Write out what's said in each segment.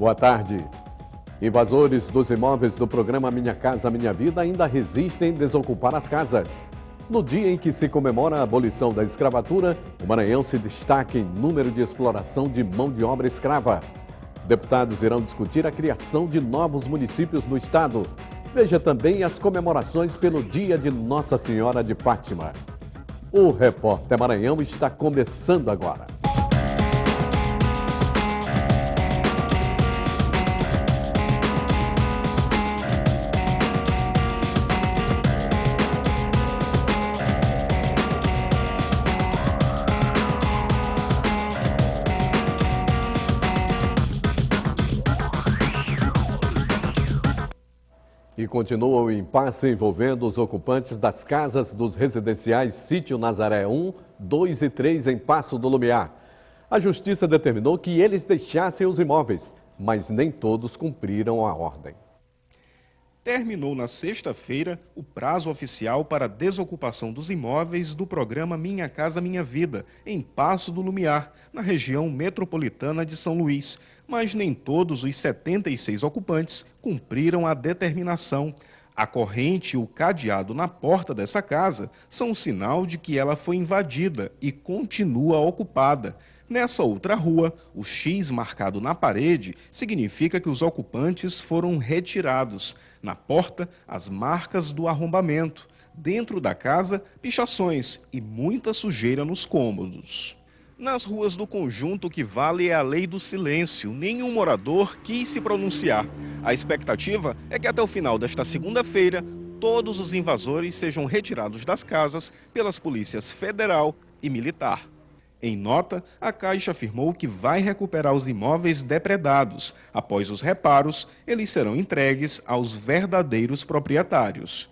Boa tarde. Invasores dos imóveis do programa Minha Casa Minha Vida ainda resistem em desocupar as casas. No dia em que se comemora a abolição da escravatura, o Maranhão se destaca em número de exploração de mão de obra escrava. Deputados irão discutir a criação de novos municípios no estado. Veja também as comemorações pelo Dia de Nossa Senhora de Fátima. O Repórter Maranhão está começando agora. E continua o impasse envolvendo os ocupantes das casas dos residenciais Sítio Nazaré 1, 2 e 3 em Passo do Lumiar. A Justiça determinou que eles deixassem os imóveis, mas nem todos cumpriram a ordem. Terminou na sexta-feira o prazo oficial para a desocupação dos imóveis do programa Minha Casa Minha Vida, em Passo do Lumiar, na região metropolitana de São Luís. Mas nem todos os 76 ocupantes cumpriram a determinação. A corrente e o cadeado na porta dessa casa são um sinal de que ela foi invadida e continua ocupada. Nessa outra rua, o X marcado na parede significa que os ocupantes foram retirados. Na porta, as marcas do arrombamento. Dentro da casa, pichações e muita sujeira nos cômodos. Nas ruas do conjunto, o que vale é a lei do silêncio. Nenhum morador quis se pronunciar. A expectativa é que até o final desta segunda-feira, todos os invasores sejam retirados das casas pelas polícias federal e militar. Em nota, a Caixa afirmou que vai recuperar os imóveis depredados. Após os reparos, eles serão entregues aos verdadeiros proprietários.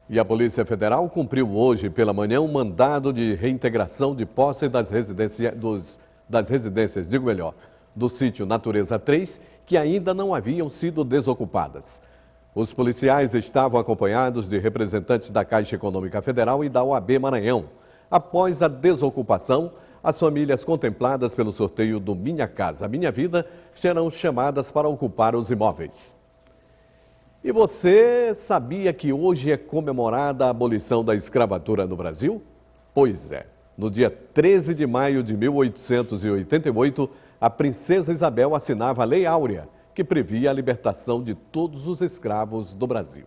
E a Polícia Federal cumpriu hoje pela manhã um mandado de reintegração de posse das residências, do sítio Natureza 3, que ainda não haviam sido desocupadas. Os policiais estavam acompanhados de representantes da Caixa Econômica Federal e da OAB Maranhão. Após a desocupação, as famílias contempladas pelo sorteio do Minha Casa Minha Vida serão chamadas para ocupar os imóveis. E você sabia que hoje é comemorada a abolição da escravatura no Brasil? Pois é. No dia 13 de maio de 1888, a princesa Isabel assinava a Lei Áurea, que previa a libertação de todos os escravos do Brasil.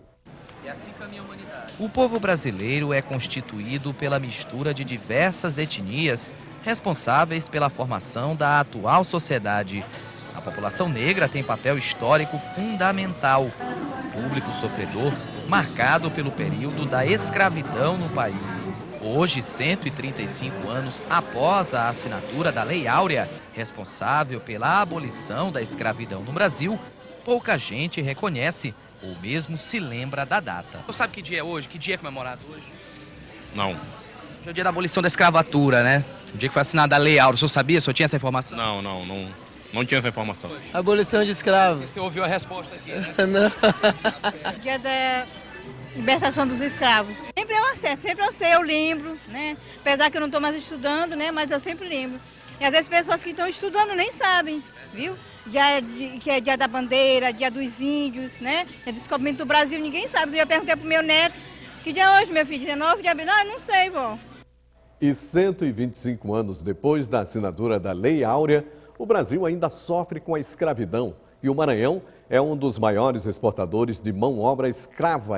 E assim caminha a humanidade. O povo brasileiro é constituído pela mistura de diversas etnias responsáveis pela formação da atual sociedade. A população negra tem papel histórico fundamental. Público sofredor, marcado pelo período da escravidão no país. Hoje, 135 anos após a assinatura da Lei Áurea, responsável pela abolição da escravidão no Brasil, pouca gente reconhece ou mesmo se lembra da data. Você sabe que dia é hoje? Que dia é comemorado hoje? Não. Hoje é o dia da abolição da escravatura, né? O dia que foi assinada a Lei Áurea. O senhor sabia? O senhor tinha essa informação? Não tinha essa informação. Abolição de escravos. Você ouviu a resposta aqui, né? Não. Dia da libertação dos escravos. Sempre eu acesso, sempre eu sei, eu lembro, né? Apesar que eu não estou mais estudando, né? Mas eu sempre lembro. E às vezes pessoas que estão estudando nem sabem, viu? Que é dia da bandeira, dia dos índios, né? É descobrimento do Brasil, ninguém sabe. Eu já perguntei pro meu neto, que dia é hoje, meu filho? 19 de abril? Não, eu não sei, vó. E 125 anos depois da assinatura da Lei Áurea, o Brasil ainda sofre com a escravidão e o Maranhão é um dos maiores exportadores de mão-obra escrava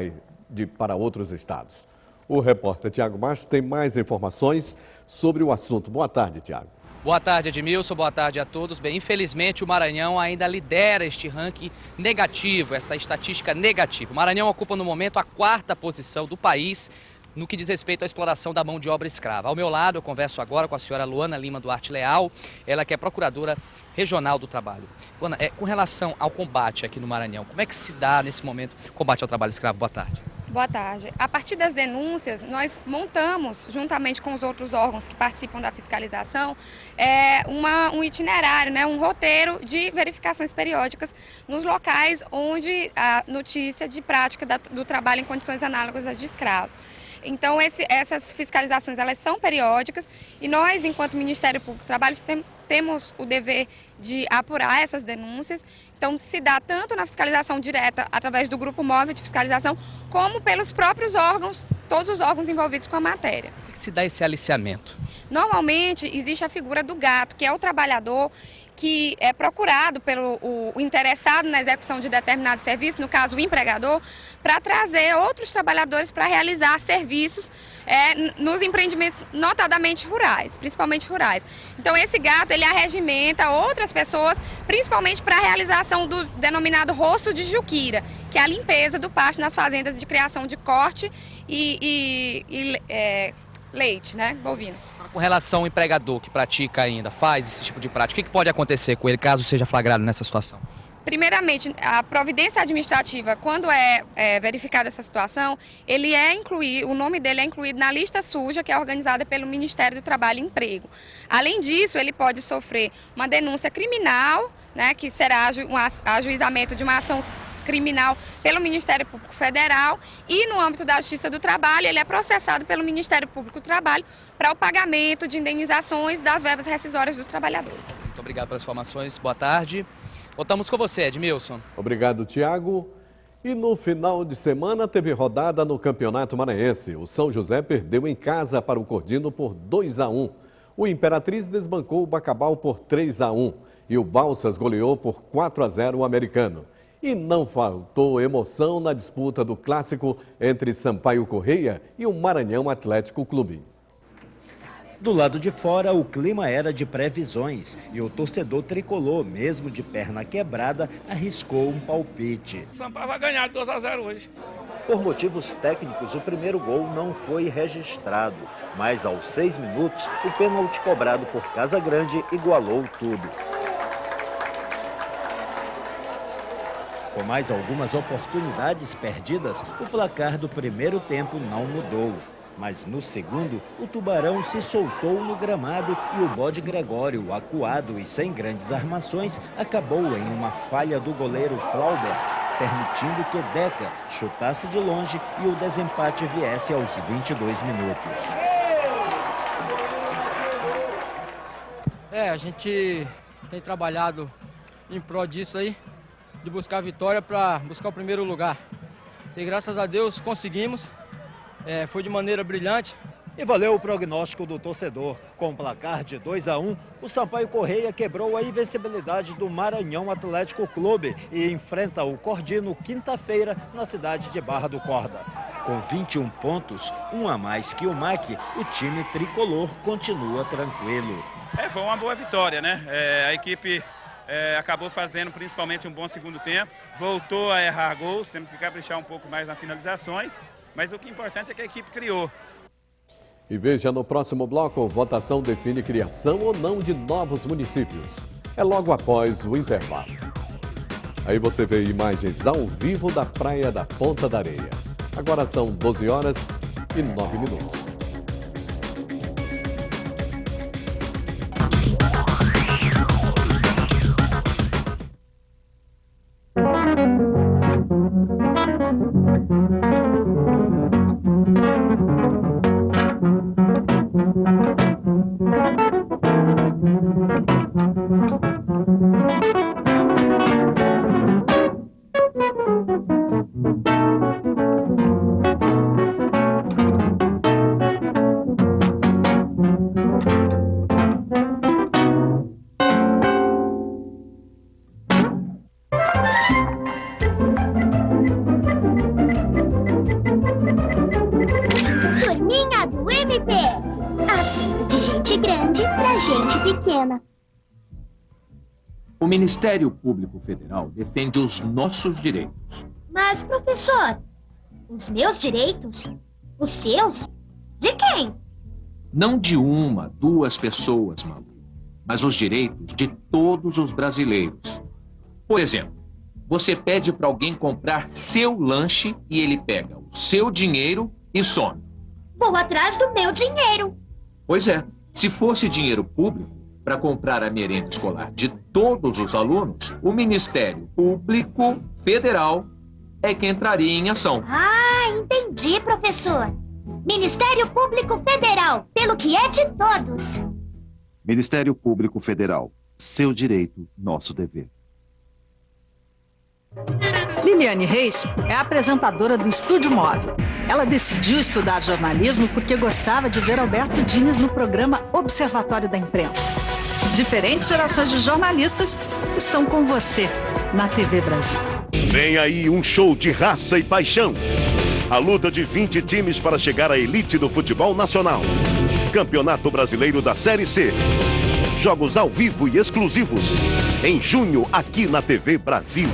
para outros estados. O repórter Tiago Machos tem mais informações sobre o assunto. Boa tarde, Tiago. Boa tarde, Edmilson. Boa tarde a todos. Bem, infelizmente o Maranhão ainda lidera este ranking negativo, essa estatística negativa. O Maranhão ocupa no momento a 4ª posição do país no que diz respeito à exploração da mão de obra escrava. Ao meu lado, eu converso agora com a senhora Luana Lima Duarte Leal, ela que é procuradora regional do trabalho. Luana, com relação ao combate aqui no Maranhão, como é que se dá nesse momento o combate ao trabalho escravo? Boa tarde. Boa tarde. A partir das denúncias, nós montamos, juntamente com os outros órgãos que participam da fiscalização, um itinerário, né, um roteiro de verificações periódicas nos locais onde a notícia de prática do trabalho em condições análogas às de escravo. Então, essas fiscalizações, elas são periódicas e nós, enquanto Ministério Público do Trabalho, temos o dever de apurar essas denúncias. Então, se dá tanto na fiscalização direta, através do Grupo Móvel de Fiscalização, como pelos próprios órgãos, todos os órgãos envolvidos com a matéria. Como que se dá esse aliciamento? Normalmente, existe a figura do gato, que é o trabalhador que é procurado pelo o interessado na execução de determinado serviço, no caso o empregador, para trazer outros trabalhadores para realizar serviços nos empreendimentos notadamente rurais, principalmente rurais. Então esse gato, ele arregimenta outras pessoas, principalmente para a realização do denominado roço de juquira, que é a limpeza do pasto nas fazendas de criação de corte e leite, né, bovino. Com relação ao empregador que pratica ainda, faz esse tipo de prática, o que pode acontecer com ele caso seja flagrado nessa situação? Primeiramente, a providência administrativa, quando é verificada essa situação, o nome dele é incluído na lista suja, que é organizada pelo Ministério do Trabalho e Emprego. Além disso, ele pode sofrer uma denúncia criminal, né, que será um ajuizamento de uma ação criminal pelo Ministério Público Federal, e no âmbito da Justiça do Trabalho, ele é processado pelo Ministério Público do Trabalho para o pagamento de indenizações das verbas rescisórias dos trabalhadores. Muito obrigado pelas informações, boa tarde. Voltamos com você, Edmilson. Obrigado, Tiago. E no final de semana teve rodada no Campeonato Maranhense. O São José perdeu em casa para o Cordino por 2-1. O Imperatriz desbancou o Bacabal por 3-1 e o Balsas goleou por 4-0 o Americano. E não faltou emoção na disputa do clássico entre Sampaio Corrêa e o Maranhão Atlético Clube. Do lado de fora, o clima era de previsões e o torcedor tricolor, mesmo de perna quebrada, arriscou um palpite. Sampaio vai ganhar 2-0 hoje. Por motivos técnicos, o primeiro gol não foi registrado, mas aos 6 minutos, o pênalti cobrado por Casagrande igualou tudo. Com mais algumas oportunidades perdidas, o placar do primeiro tempo não mudou. Mas no segundo, o Tubarão se soltou no gramado e o Bode Gregório, acuado e sem grandes armações, acabou em uma falha do goleiro Flaubert, permitindo que Deca chutasse de longe e o desempate viesse aos 22 minutos. A gente tem trabalhado em prol disso aí, de buscar a vitória para buscar o primeiro lugar. E graças a Deus conseguimos, foi de maneira brilhante. E valeu o prognóstico do torcedor. Com o placar de 2-1, o Sampaio Corrêa quebrou a invencibilidade do Maranhão Atlético Clube e enfrenta o Cordino quinta-feira na cidade de Barra do Corda. Com 21 pontos, um a mais que o MAC, o time tricolor continua tranquilo. Foi uma boa vitória, né? A equipe acabou fazendo principalmente um bom segundo tempo, voltou a errar gols, temos que caprichar um pouco mais nas finalizações, mas o que é importante é que a equipe criou. E veja no próximo bloco, votação define criação ou não de novos municípios. É logo após o intervalo. Aí você vê imagens ao vivo da praia da Ponta da Areia. Agora são 12h09. Turminha do MP. Assunto de gente grande pra gente pequena. O Ministério Público Federal defende os nossos direitos. Mas, professor, os meus direitos? Os seus? De quem? Não de uma, duas pessoas, Malu, mas os direitos de todos os brasileiros. Por exemplo, você pede para alguém comprar seu lanche e ele pega o seu dinheiro e some. Vou atrás do meu dinheiro. Pois é, se fosse dinheiro público para comprar a merenda escolar de todos os alunos, o Ministério Público Federal é que entraria em ação. Ah, entendi, professor. Ministério Público Federal, pelo que é de todos. Ministério Público Federal, seu direito, nosso dever. Liliane Reis é apresentadora do Estúdio Móvel. Ela decidiu estudar jornalismo porque gostava de ver Alberto Diniz no programa Observatório da Imprensa. Diferentes gerações de jornalistas estão com você na TV Brasil. Vem aí um show de raça e paixão. A luta de 20 times para chegar à elite do futebol nacional. Campeonato Brasileiro da Série C. Jogos ao vivo e exclusivos. Em junho, aqui na TV Brasil.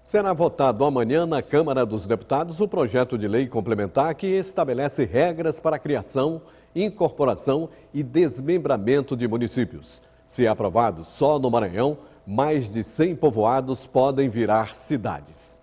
Será votado amanhã na Câmara dos Deputados o projeto de lei complementar que estabelece regras para a criação, incorporação e desmembramento de municípios. Se aprovado só no Maranhão, mais de 100 povoados podem virar cidades.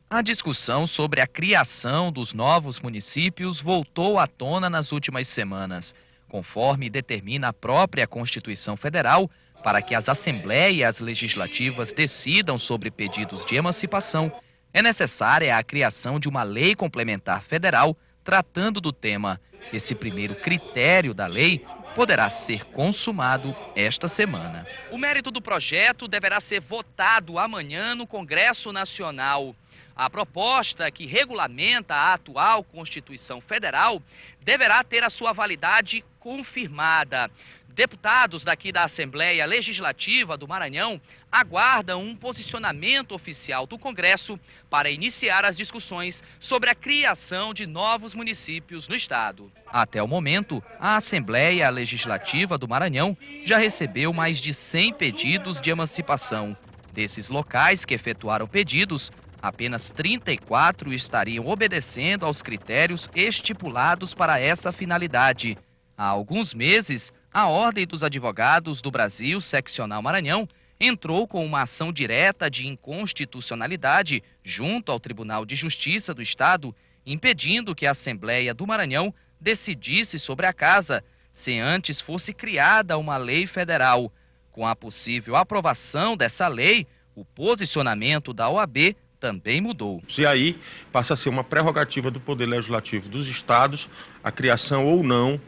A discussão sobre a criação dos novos municípios voltou à tona nas últimas semanas, conforme determina a própria Constituição Federal. Para que as assembleias legislativas decidam sobre pedidos de emancipação, é necessária a criação de uma lei complementar federal tratando do tema. Esse primeiro critério da lei poderá ser consumado esta semana. O mérito do projeto deverá ser votado amanhã no Congresso Nacional. A proposta que regulamenta a atual Constituição Federal deverá ter a sua validade confirmada. Deputados daqui da Assembleia Legislativa do Maranhão aguardam um posicionamento oficial do Congresso para iniciar as discussões sobre a criação de novos municípios no estado. Até o momento, a Assembleia Legislativa do Maranhão já recebeu mais de 100 pedidos de emancipação. Desses locais que efetuaram pedidos, apenas 34 estariam obedecendo aos critérios estipulados para essa finalidade. Há alguns meses, a Ordem dos Advogados do Brasil, Seccional Maranhão, entrou com uma ação direta de inconstitucionalidade junto ao Tribunal de Justiça do Estado, impedindo que a Assembleia do Maranhão decidisse sobre a casa, se antes fosse criada uma lei federal. Com a possível aprovação dessa lei, o posicionamento da OAB também mudou. E aí passa a ser uma prerrogativa do Poder Legislativo dos estados a criação ou não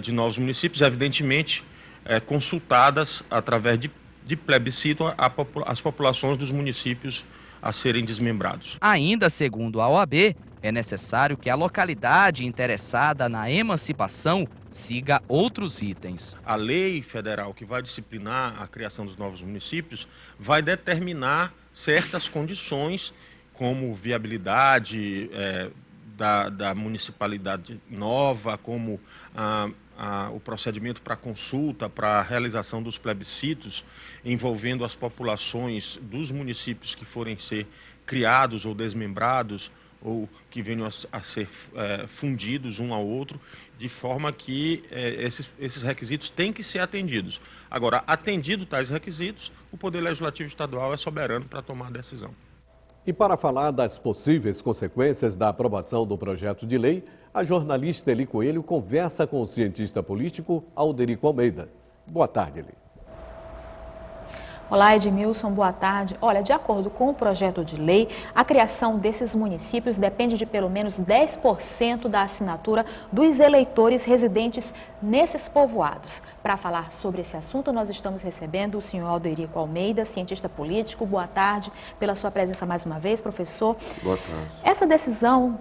de novos municípios, evidentemente consultadas através de plebiscito as populações dos municípios a serem desmembrados. Ainda segundo a OAB, é necessário que a localidade interessada na emancipação siga outros itens. A lei federal que vai disciplinar a criação dos novos municípios vai determinar certas condições, como viabilidade da municipalidade nova, como o procedimento para consulta, para a realização dos plebiscitos, envolvendo as populações dos municípios que forem ser criados ou desmembrados, ou que venham a ser fundidos um ao outro, de forma que esses requisitos têm que ser atendidos. Agora, atendido tais requisitos, o Poder Legislativo Estadual é soberano para tomar a decisão. E para falar das possíveis consequências da aprovação do projeto de lei, a jornalista Eli Coelho conversa com o cientista político Alderico Almeida. Boa tarde, Eli. Olá, Edmilson, boa tarde. Olha, de acordo com o projeto de lei, a criação desses municípios depende de pelo menos 10% da assinatura dos eleitores residentes nesses povoados. Para falar sobre esse assunto, nós estamos recebendo o senhor Alderico Almeida, cientista político. Boa tarde, pela sua presença mais uma vez, professor. Boa tarde. Essa decisão,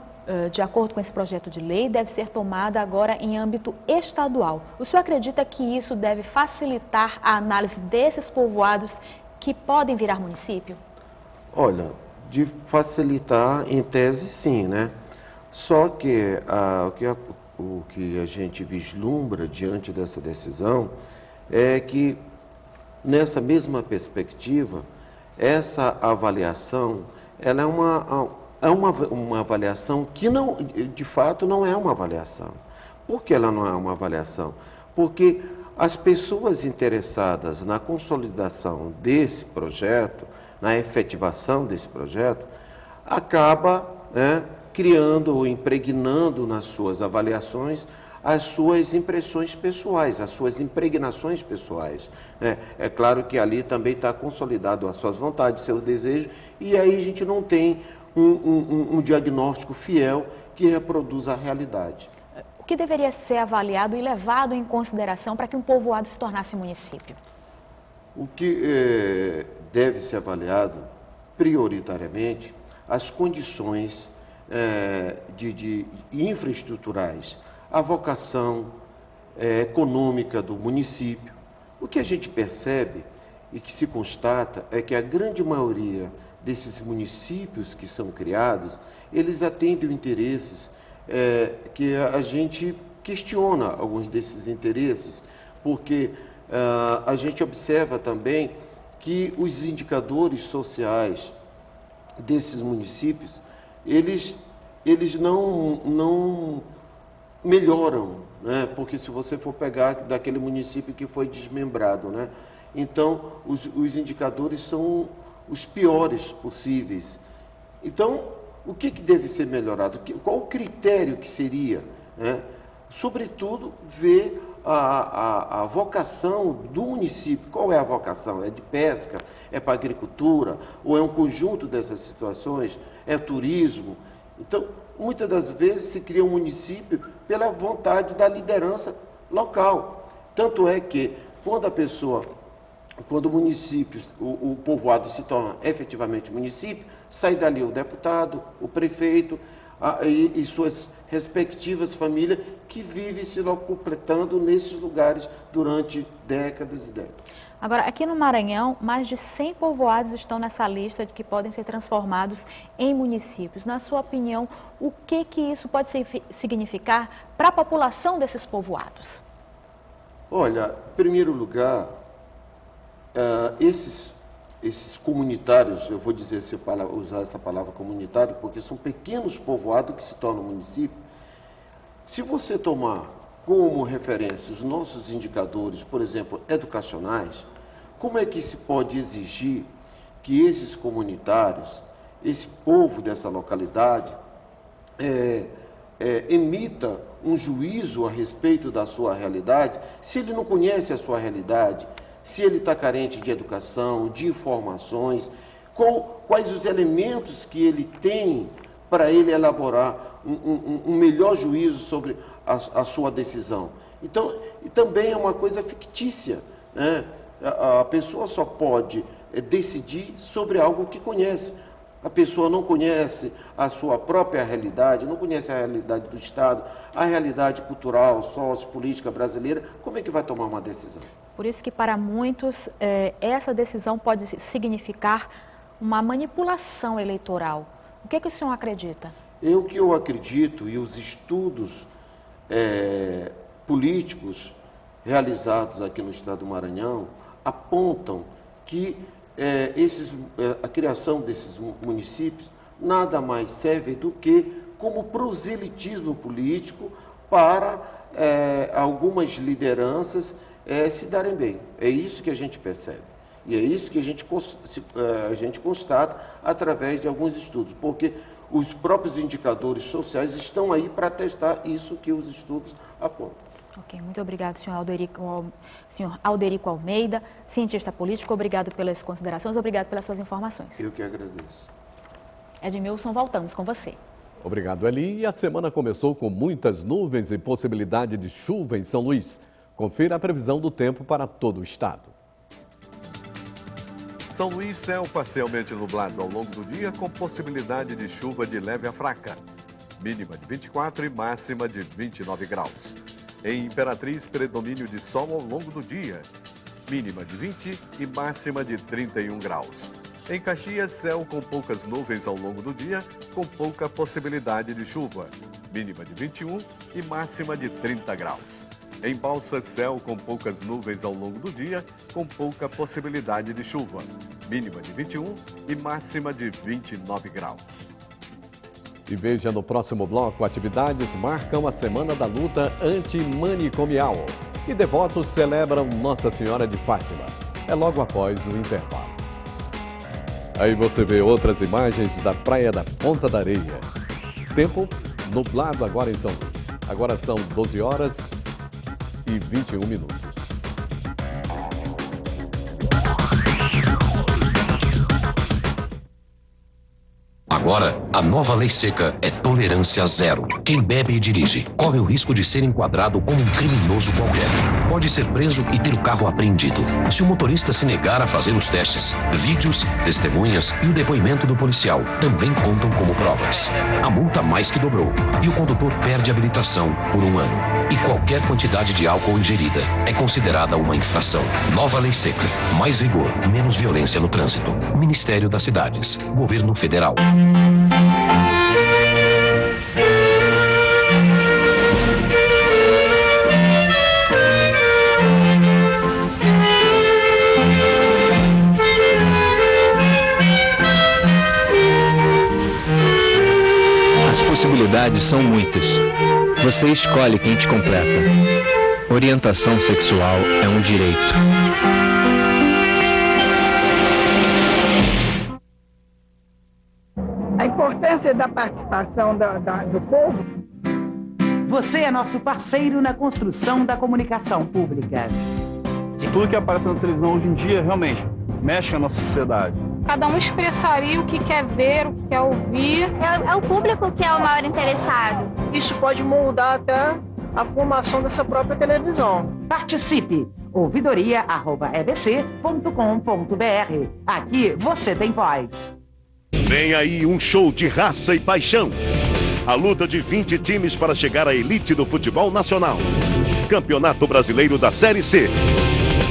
de acordo com esse projeto de lei, deve ser tomada agora em âmbito estadual. O senhor acredita que isso deve facilitar a análise desses povoados que podem virar município? Olha, de facilitar, em tese, sim, né? Só que o que a gente vislumbra diante dessa decisão é que, nessa mesma perspectiva, essa avaliação, ela é uma avaliação que, não, de fato, não é uma avaliação. Por que ela não é uma avaliação? Porque as pessoas interessadas na consolidação desse projeto, na efetivação desse projeto, acaba criando ou impregnando nas suas avaliações as suas impressões pessoais, as suas impregnações pessoais. É claro que ali também está consolidado as suas vontades, seus desejos, e aí a gente não tem um diagnóstico fiel que reproduza a realidade. O que deveria ser avaliado e levado em consideração para que um povoado se tornasse município? O que deve ser avaliado, prioritariamente, as condições de infraestruturais, a vocação econômica do município. O que a gente percebe e que se constata é que a grande maioria desses municípios que são criados, eles atendem interesses que a gente questiona alguns desses interesses, porque a gente observa também que os indicadores sociais desses municípios, eles não melhoram, né? Porque se você for pegar daquele município que foi desmembrado, né? Então, os indicadores são os piores possíveis. Então, o que deve ser melhorado? Qual o critério que seria, né? Sobretudo, ver a vocação do município. Qual é a vocação? É de pesca? É para agricultura? Ou é um conjunto dessas situações? É turismo? Então, muitas das vezes se cria um município pela vontade da liderança local. Tanto é que, quando o município, o povoado se torna efetivamente município, sai dali o deputado, o prefeito e suas respectivas famílias que vivem se completando nesses lugares durante décadas e décadas. Agora, aqui no Maranhão, mais de 100 povoados estão nessa lista de que podem ser transformados em municípios. Na sua opinião, o que isso pode significar para a população desses povoados? Olha, em primeiro lugar, esses comunitários, eu vou dizer usar essa palavra comunitário, porque são pequenos povoados que se tornam município. Se você tomar como referência os nossos indicadores, por exemplo, educacionais, como é que se pode exigir que esses comunitários, esse povo dessa localidade, emita um juízo a respeito da sua realidade, se ele não conhece a sua realidade, se ele está carente de educação, de informações, quais os elementos que ele tem para ele elaborar um melhor juízo sobre a sua decisão. Então, e também é uma coisa fictícia, né? A pessoa só pode decidir sobre algo que conhece. A pessoa não conhece a sua própria realidade, não conhece a realidade do Estado, a realidade cultural, sociopolítica brasileira, como é que vai tomar uma decisão? Por isso que para muitos essa decisão pode significar uma manipulação eleitoral. O que o senhor acredita? O que eu acredito, e os estudos políticos realizados aqui no estado do Maranhão apontam que a criação desses municípios nada mais serve do que como proselitismo político para algumas lideranças se darem bem. É isso que a gente percebe. E é isso que a gente constata através de alguns estudos, porque os próprios indicadores sociais estão aí para testar isso que os estudos apontam. Ok, muito obrigado, senhor Alderico Almeida, cientista político. Obrigado pelas considerações, obrigado pelas suas informações. Eu que agradeço. Edmilson, voltamos com você. Obrigado, Eli. E a semana começou com muitas nuvens e possibilidade de chuva em São Luís. Confira a previsão do tempo para todo o estado. São Luís, céu parcialmente nublado ao longo do dia, com possibilidade de chuva de leve a fraca. Mínima de 24 e máxima de 29 graus. Em Imperatriz, predomínio de sol ao longo do dia. Mínima de 20 e máxima de 31 graus. Em Caxias, céu com poucas nuvens ao longo do dia, com pouca possibilidade de chuva. Mínima de 21 e máxima de 30 graus. Em Balsas, céu com poucas nuvens ao longo do dia, com pouca possibilidade de chuva. Mínima de 21 e máxima de 29 graus. E veja no próximo bloco, atividades marcam a Semana da Luta Antimanicomial. E devotos celebram Nossa Senhora de Fátima. É logo após o intervalo. Aí você vê outras imagens da praia da Ponta da Areia. Tempo nublado agora em São Luís. Agora são 12 horas e 21 minutos. Agora, a nova lei seca é tolerância zero. Quem bebe e dirige corre o risco de ser enquadrado como um criminoso qualquer. Pode ser preso e ter o carro apreendido. Se o motorista se negar a fazer os testes, vídeos, testemunhas e o depoimento do policial também contam como provas. A multa mais que dobrou e o condutor perde a habilitação por 1 ano. E qualquer quantidade de álcool ingerida é considerada uma infração. Nova lei seca. Mais rigor, menos violência no trânsito. Ministério das Cidades. Governo Federal. As possibilidades são muitas. Você escolhe quem te completa. Orientação sexual é um direito. A importância da participação do povo. Você é nosso parceiro na construção da comunicação pública. Tudo que aparece na televisão hoje em dia realmente mexe com a nossa sociedade. Cada um expressaria o que quer ver, o que quer ouvir. É o público que é o maior interessado. Isso pode moldar até a formação dessa própria televisão. Participe! ouvidoria@ebc.com.br. Aqui você tem voz. Vem aí um show de raça e paixão. A luta de 20 times para chegar à elite do futebol nacional. Campeonato Brasileiro da Série C.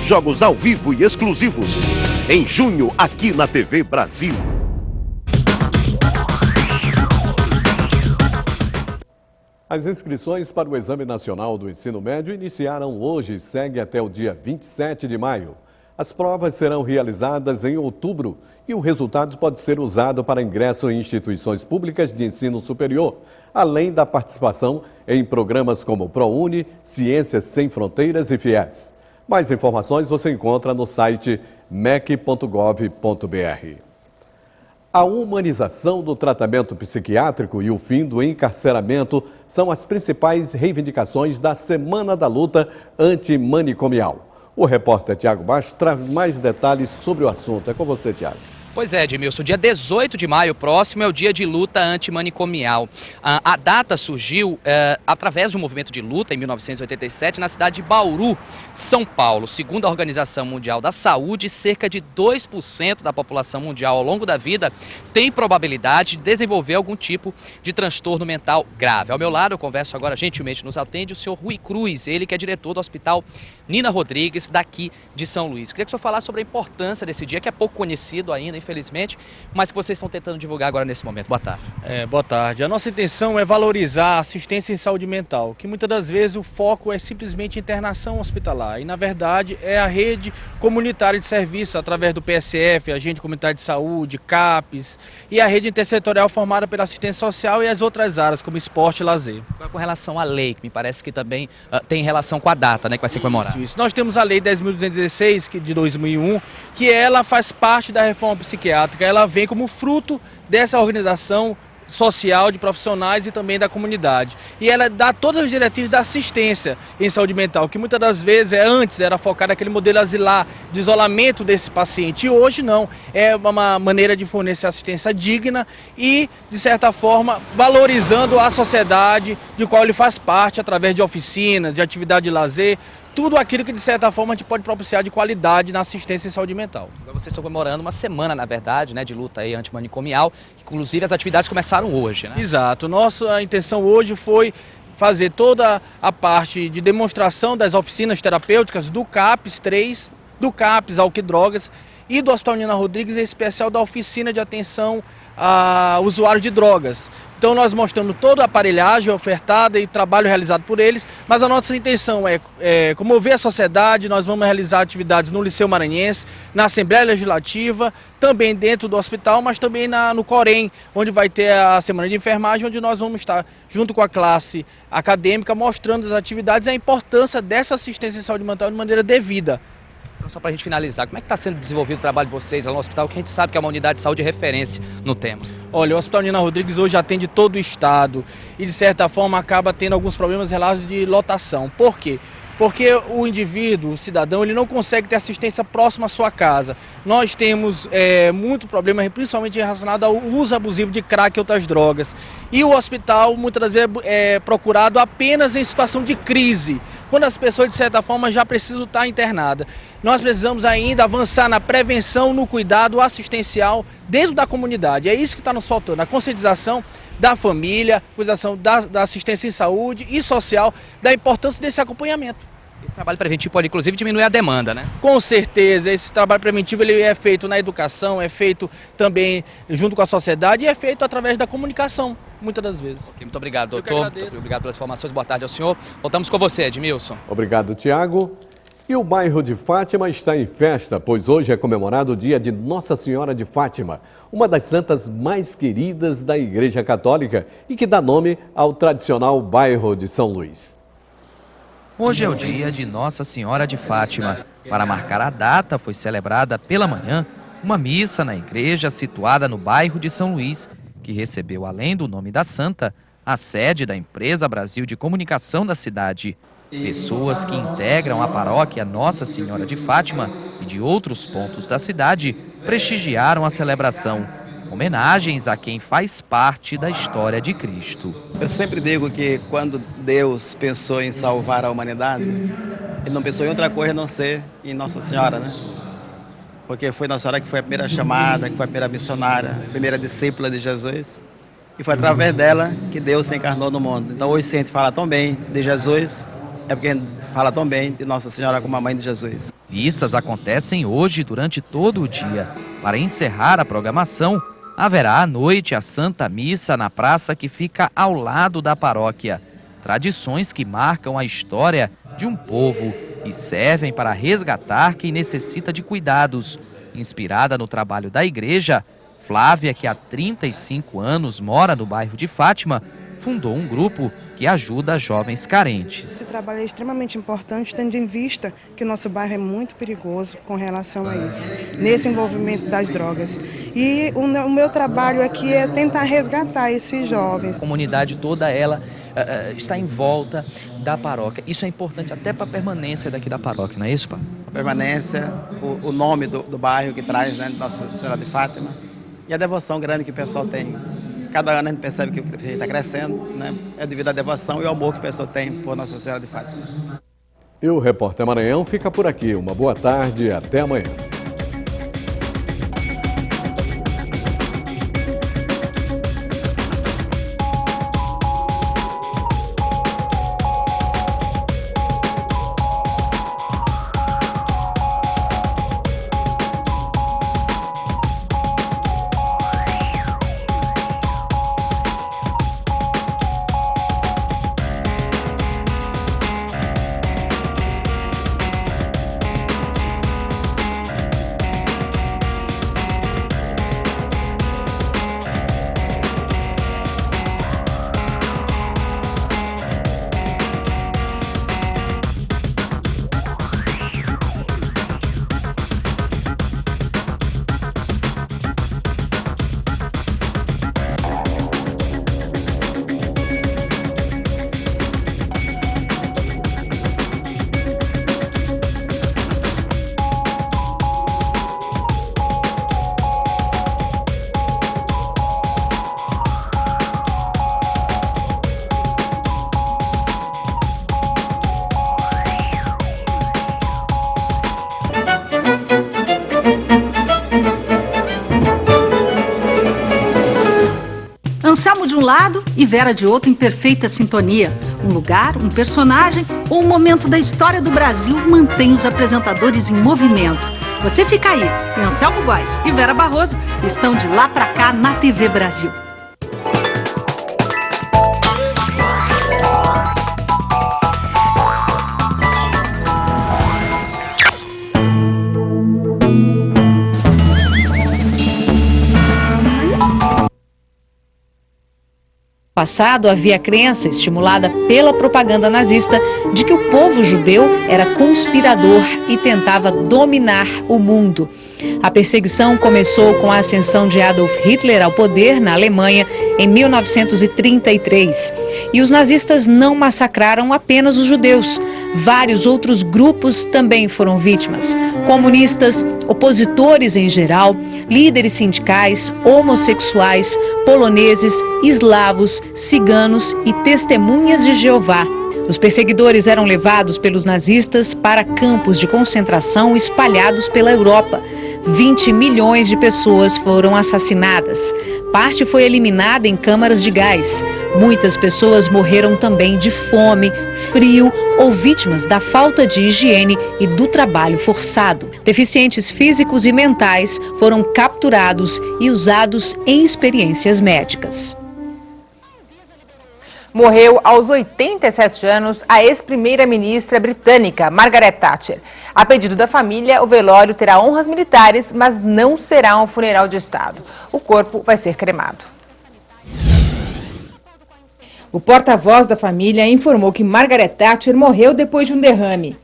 Jogos ao vivo e exclusivos. Em junho, aqui na TV Brasil. As inscrições para o Exame Nacional do Ensino Médio iniciaram hoje e seguem até o dia 27 de maio. As provas serão realizadas em outubro e o resultado pode ser usado para ingresso em instituições públicas de ensino superior, além da participação em programas como ProUni, Ciências Sem Fronteiras e FIES. Mais informações você encontra no site mec.gov.br. A humanização do tratamento psiquiátrico e o fim do encarceramento são as principais reivindicações da Semana da Luta Antimanicomial. O repórter Tiago Baixo traz mais detalhes sobre o assunto. É com você, Tiago. Pois é, Edmilson, dia 18 de maio próximo é o dia de luta antimanicomial. A data surgiu através de um movimento de luta em 1987 na cidade de Bauru, São Paulo. Segundo a Organização Mundial da Saúde, cerca de 2% da população mundial ao longo da vida tem probabilidade de desenvolver algum tipo de transtorno mental grave. Ao meu lado, eu converso agora, gentilmente nos atende o senhor Rui Cruz, ele que é diretor do Hospital Nina Rodrigues, daqui de São Luís. Queria que o senhor falasse sobre a importância desse dia, que é pouco conhecido ainda, infelizmente, mas que vocês estão tentando divulgar agora nesse momento. Boa tarde. Boa tarde. A nossa intenção é valorizar a assistência em saúde mental, que muitas das vezes o foco é simplesmente internação hospitalar e, na verdade, é a rede comunitária de serviços através do PSF, Agente Comunitário de Saúde, CAPES e a rede intersetorial formada pela assistência social e as outras áreas, como esporte e lazer. Agora, com relação à lei, que me parece que também tem relação com a data, né, que vai ser comemorada. Isso. Nós temos a Lei 10.216, de 2001, que ela faz parte da reforma psiquiátrica. Ela vem como fruto dessa organização social de profissionais e também da comunidade. E ela dá todas as diretrizes da assistência em saúde mental, que muitas das vezes antes era focado naquele modelo asilar de isolamento desse paciente. E hoje não, é uma maneira de fornecer assistência digna e, de certa forma, valorizando a sociedade de qual ele faz parte através de oficinas, de atividade de lazer, tudo aquilo que, de certa forma, a gente pode propiciar de qualidade na assistência em saúde mental. Agora vocês estão comemorando uma semana, na verdade, né, de luta aí antimanicomial, que inclusive as atividades começaram hoje, né? Exato. Nossa intenção hoje foi fazer toda a parte de demonstração das oficinas terapêuticas do CAPES 3, do CAPES Álcool e Drogas e do Hospital Nina Rodrigues, em especial da oficina de atenção a usuários de drogas. Então nós mostrando toda a aparelhagem ofertada e trabalho realizado por eles, mas a nossa intenção é comover a sociedade. Nós vamos realizar atividades no Liceu Maranhense, na Assembleia Legislativa, também dentro do hospital, mas também no Corém, onde vai ter a Semana de Enfermagem, onde nós vamos estar junto com a classe acadêmica mostrando as atividades e a importância dessa assistência em saúde mental de maneira devida. Então, só para a gente finalizar, como é que está sendo desenvolvido o trabalho de vocês lá no hospital, que a gente sabe que é uma unidade de saúde de referência no tema? Olha, o Hospital Nina Rodrigues hoje atende todo o estado e, de certa forma, acaba tendo alguns problemas relatos de lotação. Por quê? Porque o indivíduo, o cidadão, ele não consegue ter assistência próxima à sua casa. Nós temos muito problema, principalmente relacionado ao uso abusivo de crack e outras drogas. E o hospital, muitas das vezes, é procurado apenas em situação de crise, quando as pessoas, de certa forma, já precisam estar internadas. Nós precisamos ainda avançar na prevenção, no cuidado assistencial dentro da comunidade. É isso que está nos faltando, a conscientização da família, conscientização da assistência em saúde e social, da importância desse acompanhamento. Esse trabalho preventivo pode, inclusive, diminuir a demanda, né? Com certeza, esse trabalho preventivo ele é feito na educação, é feito também junto com a sociedade e é feito através da comunicação, muitas das vezes. Muito obrigado, doutor. Muito obrigado pelas informações. Boa tarde ao senhor. Voltamos com você, Edmilson. Obrigado, Tiago. E o bairro de Fátima está em festa, pois hoje é comemorado o dia de Nossa Senhora de Fátima, uma das santas mais queridas da Igreja Católica e que dá nome ao tradicional bairro de São Luís. Hoje é o dia de Nossa Senhora de Fátima. Para marcar a data, foi celebrada pela manhã uma missa na igreja situada no bairro de São Luís, que recebeu, além do nome da santa, a sede da empresa Brasil de Comunicação da cidade. Pessoas que integram a paróquia Nossa Senhora de Fátima e de outros pontos da cidade prestigiaram a celebração. Homenagens a quem faz parte da história de Cristo. Eu sempre digo que quando Deus pensou em salvar a humanidade, Ele não pensou em outra coisa a não ser em Nossa Senhora, né? Porque foi Nossa Senhora que foi a primeira chamada, que foi a primeira missionária, a primeira discípula de Jesus. E foi através dela que Deus se encarnou no mundo. Então hoje, se a gente fala tão bem de Jesus, é porque a gente fala tão bem de Nossa Senhora como a mãe de Jesus. Missas acontecem hoje durante todo o dia. Para encerrar a programação, haverá à noite a Santa Missa na praça que fica ao lado da paróquia. Tradições que marcam a história de um povo e servem para resgatar quem necessita de cuidados. Inspirada no trabalho da igreja, Flávia, que há 35 anos mora no bairro de Fátima, fundou um grupo que ajuda jovens carentes. Esse trabalho é extremamente importante, tendo em vista que o nosso bairro é muito perigoso com relação a isso, nesse envolvimento das drogas. E o meu trabalho aqui é tentar resgatar esses jovens. A comunidade toda ela está em volta da paróquia. Isso é importante até para a permanência daqui da paróquia, não é isso, pai? A permanência, o nome do bairro que traz, né, Nossa Senhora de Fátima, e a devoção grande que o pessoal tem. Cada ano a gente percebe que o que está crescendo, né? É devido à devoção e ao amor que o pessoal tem por Nossa Senhora de Fátima. E o Repórter Maranhão fica por aqui. Uma boa tarde e até amanhã. Anselmo de um lado e Vera de outro em perfeita sintonia. Um lugar, um personagem ou um momento da história do Brasil mantém os apresentadores em movimento. Você fica aí, e Anselmo Góes e Vera Barroso estão de lá pra cá na TV Brasil. passado, havia a crença, estimulada pela propaganda nazista, de que o povo judeu era conspirador e tentava dominar o mundo. A perseguição começou com a ascensão de Adolf Hitler ao poder na Alemanha em 1933. E os nazistas não massacraram apenas os judeus. Vários outros grupos também foram vítimas. Comunistas, opositores em geral, líderes sindicais, homossexuais, poloneses, eslavos, ciganos e testemunhas de Jeová. Os perseguidores eram levados pelos nazistas para campos de concentração espalhados pela Europa. 20 milhões de pessoas foram assassinadas. Parte foi eliminada em câmaras de gás. Muitas pessoas morreram também de fome, frio ou vítimas da falta de higiene e do trabalho forçado. Deficientes físicos e mentais foram capturados e usados em experiências médicas. Morreu aos 87 anos a ex-primeira-ministra britânica, Margaret Thatcher. A pedido da família, o velório terá honras militares, mas não será um funeral de Estado. O corpo vai ser cremado. O porta-voz da família informou que Margaret Thatcher morreu depois de um derrame.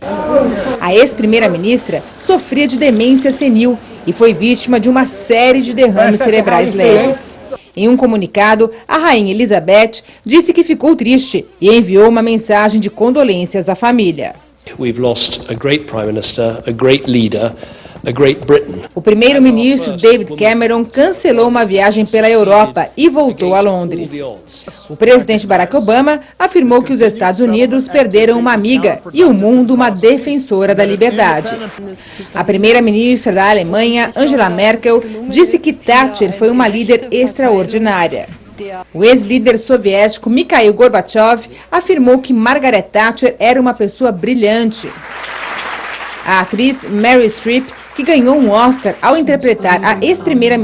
A ex-primeira-ministra sofria de demência senil e foi vítima de uma série de derrames cerebrais leves. Em um comunicado, a rainha Elizabeth disse que ficou triste e enviou uma mensagem de condolências à família. We've lost a great prime minister, a great leader, a great Britain. O primeiro-ministro David Cameron cancelou uma viagem pela Europa e voltou a Londres. O presidente Barack Obama afirmou que os Estados Unidos perderam uma amiga e o mundo uma defensora da liberdade. A primeira-ministra da Alemanha, Angela Merkel, disse que Thatcher foi uma líder extraordinária. O ex-líder soviético Mikhail Gorbachev afirmou que Margaret Thatcher era uma pessoa brilhante. A atriz Meryl Streep, que ganhou um Oscar ao interpretar a ex-primeira